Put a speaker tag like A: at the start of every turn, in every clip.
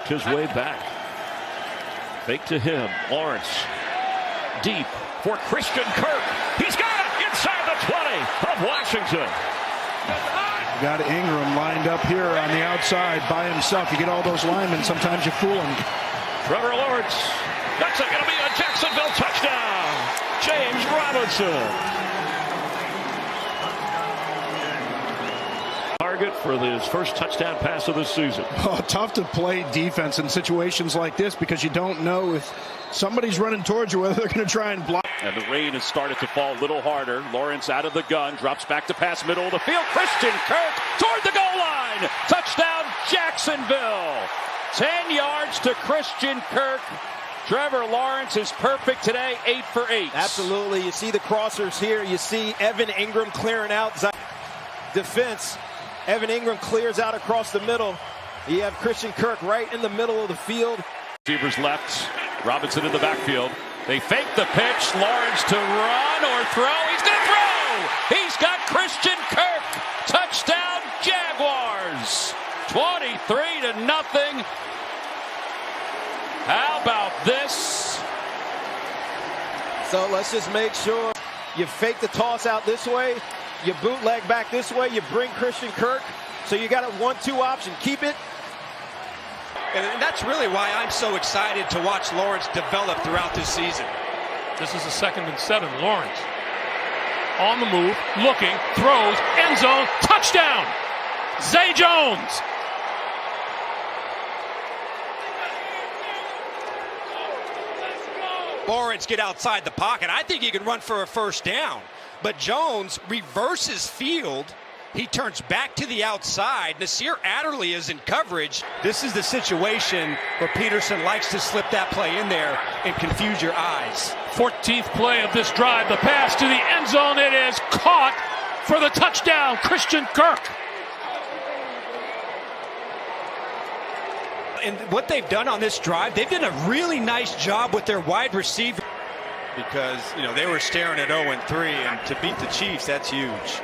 A: worked his way back. Fake to him. Lawrence. Deep for Christian Kirk. He's got it inside the 20 of Washington.
B: Got Ingram lined up here on the outside by himself. You get all those linemen, sometimes you fool them.
A: Trevor Lawrence. That's going to be a Jacksonville touchdown. James Robinson. Target for his first touchdown pass of the season.
B: Oh, tough to play defense in situations like this because you don't know if somebody's running towards you, whether they're going to try and block.
C: And the rain has started to fall a little harder. Lawrence out of the gun, drops back to pass middle of the field. Christian Kirk toward the goal line. Touchdown, Jacksonville. 10 yards to Christian Kirk. Trevor Lawrence is perfect today, 8 for 8.
D: Absolutely. You see the crossers here. You see Evan Ingram clearing out defense. Evan Ingram clears out across the middle. You have Christian Kirk right in the middle of the field.
C: Receivers left. Robinson in the backfield. They fake the pitch. Lawrence to run or throw. He's going to throw. He's got Christian Kirk. Touchdown, Jaguars. 23-0. How about this?
D: So let's just make sure you fake the toss out this way. You bootleg back this way. You bring Christian Kirk. So you got a 1-2 option. Keep it.
E: And that's really why I'm so excited to watch Lawrence develop throughout this season.
F: This is a 2nd and 7. Lawrence on the move, looking, throws, end zone, touchdown. Zay Jones.
E: Lawrence get outside the pocket. I think he can run for a first down. But Jones reverses field. He turns back to the outside. Nasir Adderley is in coverage. This is the situation where Peterson likes to slip that play in there and confuse your eyes.
F: 14th play of this drive. The pass to the end zone. It is caught for the touchdown. Christian Kirk.
E: And what they've done on this drive, they've done a really nice job with their wide receiver.
G: Because, they were staring at 0-3, and to beat the Chiefs, that's huge.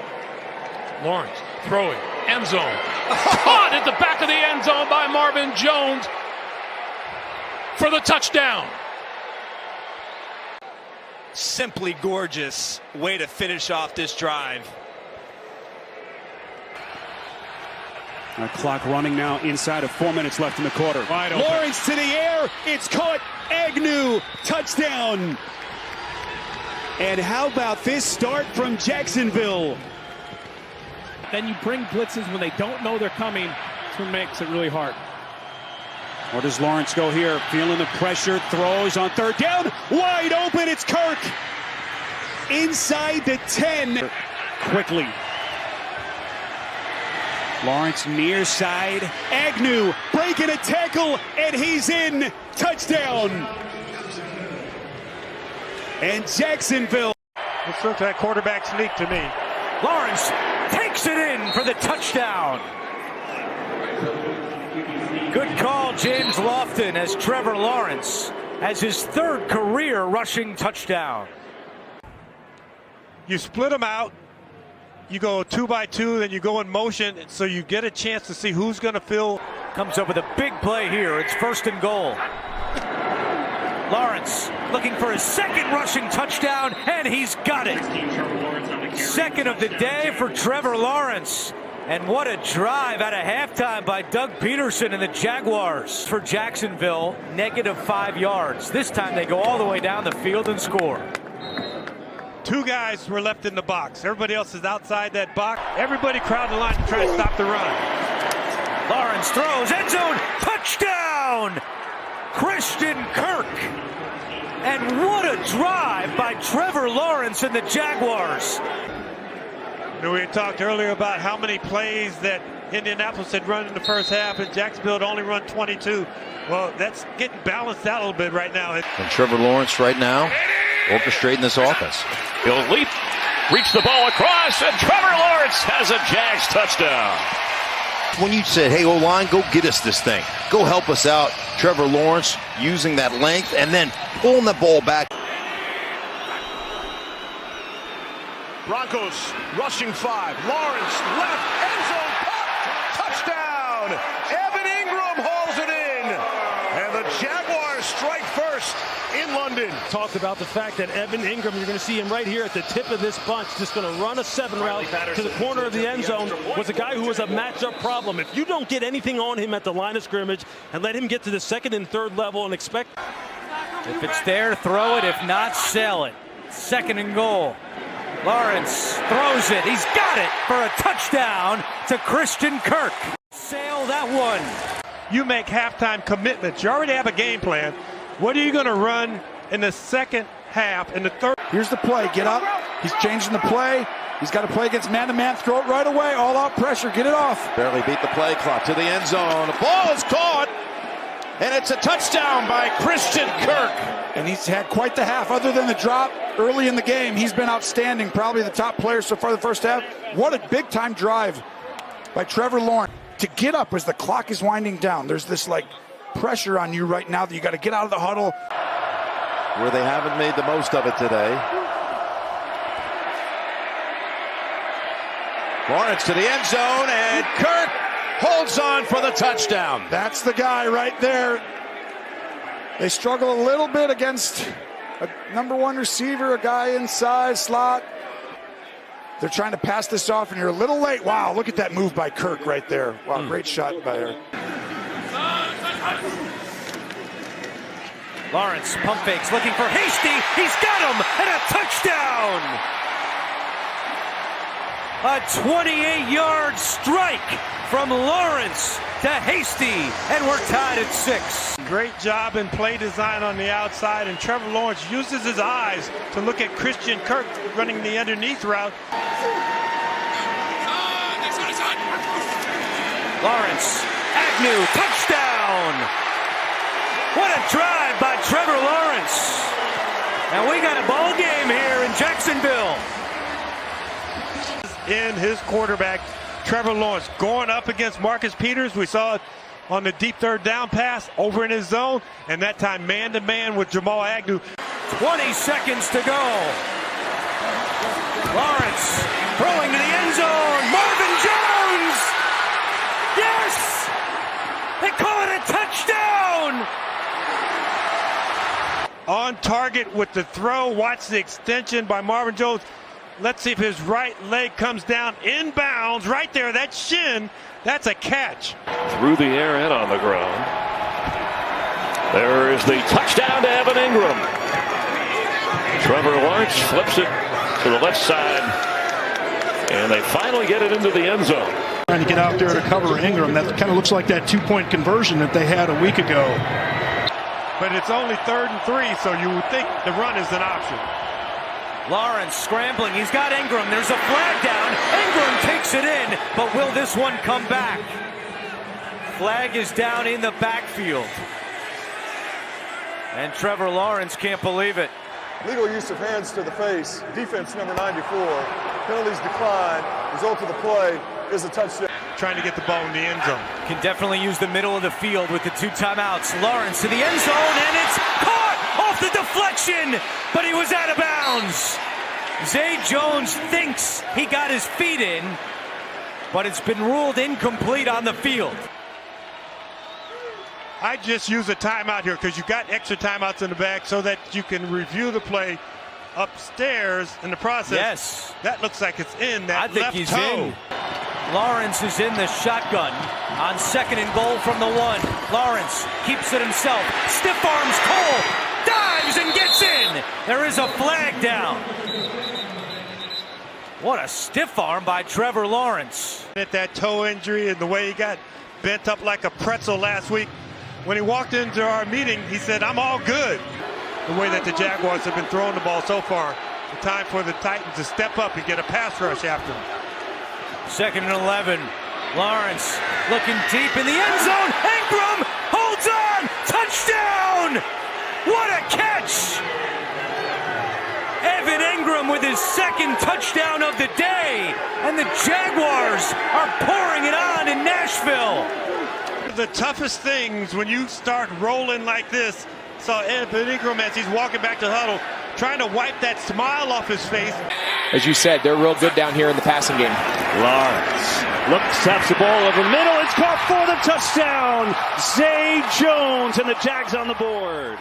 F: Lawrence throwing, end zone. Caught at the back of the end zone by Marvin Jones for the touchdown.
E: Simply gorgeous way to finish off this drive.
H: Our clock running now inside of 4 minutes left in the quarter. Lawrence to the air. It's caught. Agnew. Touchdown. And how about this start from Jacksonville?
I: Then you bring blitzes when they don't know they're coming. That's what makes it really hard.
H: Where does Lawrence go here? Feeling the pressure. Throws on 3rd down. Wide open. It's Kirk. Inside the 10. Quickly. Lawrence near side. Agnew breaking a tackle. And he's in. Touchdown. And Jacksonville.
J: Let's look at that quarterback sneak to me.
K: Lawrence takes it in for the touchdown. Good call, James Lofton, as Trevor Lawrence has his 3rd career rushing touchdown.
J: You split them out. You go 2 by 2, then you go in motion, so you get a chance to see who's going to fill.
K: Comes up with a big play here. It's 1st and goal. Lawrence looking for his 2nd rushing touchdown, and he's got it. 2nd of the day for Trevor Lawrence. And what a drive out of halftime by Doug Peterson and the Jaguars. For Jacksonville, -5 yards. This time they go all the way down the field and score.
J: 2 guys were left in the box. Everybody else is outside that box. Everybody crowding the line to try to stop the run.
K: Lawrence throws, end zone, touchdown! Christian Kirk. And what a drive by Trevor Lawrence and the Jaguars.
J: We had talked earlier about how many plays that Indianapolis had run in the first half, and Jacksonville had only run 22. Well, that's getting balanced out a little bit right now.
L: And Trevor Lawrence right now orchestrating this offense.
A: He'll leap, reach the ball across, and Trevor Lawrence has a Jags touchdown.
L: When you said, hey, O-line, go get us this thing. Go help us out. Trevor Lawrence using that length and then pulling the ball back.
B: Broncos rushing 5. Lawrence left, end zone, touchdown. Evan Ingram hauls it in. strike first in London.
M: Talked about the fact that Evan Ingram, you're going to see him right here at the tip of this bunch, just going to run a 7 route to the corner of the end zone, was a guy who was a matchup problem. If you don't get anything on him at the line of scrimmage and let him get to the second and third level and expect...
K: If it's there, throw it. If not, sell it. 2nd and goal. Lawrence throws it. He's got it for a touchdown to Christian Kirk. Sail that one.
J: You make halftime commitments. You already have a game plan. What are you going to run in the second half, in the third?
B: Here's the play. Get up. He's changing the play. He's got to play against man-to-man. Throw it right away. All-out pressure. Get it off.
L: Barely beat the play clock to the end zone. The ball is caught, and it's a touchdown by Christian Kirk.
B: And he's had quite the half. Other than the drop early in the game, he's been outstanding. Probably the top player so far the first half. What a big-time drive by Trevor Lawrence. To get up as the clock is winding down. There's this, like, pressure on you right now that you got to get out of the huddle.
L: Where they haven't made the most of it today. Lawrence to the end zone, and Kirk holds on for the touchdown.
B: That's the guy right there. They struggle a little bit against a #1 receiver, a guy inside slot. They're trying to pass this off, and you're a little late. Wow, look at that move by Kirk right there. Wow, great shot by her.
K: Lawrence pump fakes, looking for Hasty. He's got him, and a touchdown! A 28-yard strike from Lawrence to Hasty, and we're tied at 6.
J: Great job in play design on the outside, and Trevor Lawrence uses his eyes to look at Christian Kirk running the underneath route.
K: Lawrence, Agnew, touchdown! What a drive by Trevor Lawrence! And we got a ball game here in Jacksonville.
J: In his quarterback, Trevor Lawrence, going up against Marcus Peters. We saw it on the deep 3rd down pass over in his zone, and that time man-to-man with Jamal Agnew.
K: 20 seconds to go. Lawrence throwing to the end zone. Marvin Jones! Yes! They call it a touchdown!
J: On target with the throw. Watch the extension by Marvin Jones. Let's see if his right leg comes down inbounds right there. That shin, that's a catch.
A: Through the air and on the ground. There is the touchdown to Evan Ingram. Trevor Lawrence flips it to the left side, and they finally get it into the end zone.
B: Trying to get out there to cover Ingram. That kind of looks like that 2-point conversion that they had a week ago.
J: But it's only 3rd and 3, so you would think the run is an option.
K: Lawrence scrambling. He's got Ingram. There's a flag down. Ingram takes it in, but will this one come back? Flag is down in the backfield. And Trevor Lawrence can't believe it.
N: Legal use of hands to the face. Defense number 94. Penalties decline. Result of the play is a touchdown.
J: Trying to get the ball in the end zone.
K: Can definitely use the middle of the field with the 2 timeouts. Lawrence to the end zone, and it's caught off the deflection, but he was out of bounds. Zay Jones thinks he got his feet in, but it's been ruled incomplete on the field.
J: I just use a timeout here because you got extra timeouts in the back so that you can review the play upstairs in the process.
K: Yes.
J: That looks like it's in that
K: I think
J: left
K: he's
J: toe.
K: in. Lawrence is in the shotgun on 2nd and goal from the 1. Lawrence keeps it himself. Stiff arms Cole. Dives and gets in. There is a flag down. What a stiff arm by Trevor Lawrence.
J: At that toe injury and the way he got bent up like a pretzel last week. When he walked into our meeting, he said, "I'm all good." The way that the Jaguars have been throwing the ball so far. The time for the Titans to step up and get a pass rush after him.
K: 2nd and 11. Lawrence looking deep in the end zone. Ingram holds on. Touchdown! What a catch! Evan Ingram with his 2nd touchdown of the day. And the Jaguars are pouring it on in Nashville.
J: The toughest things when you start rolling like this. Saw Evan Ingram as he's walking back to the huddle, trying to wipe that smile off his face.
O: as you said, they're real good down here in the passing game.
C: Lawrence looks, taps the ball over the middle. It's caught for the touchdown. Zay Jones, and the Jags on the board.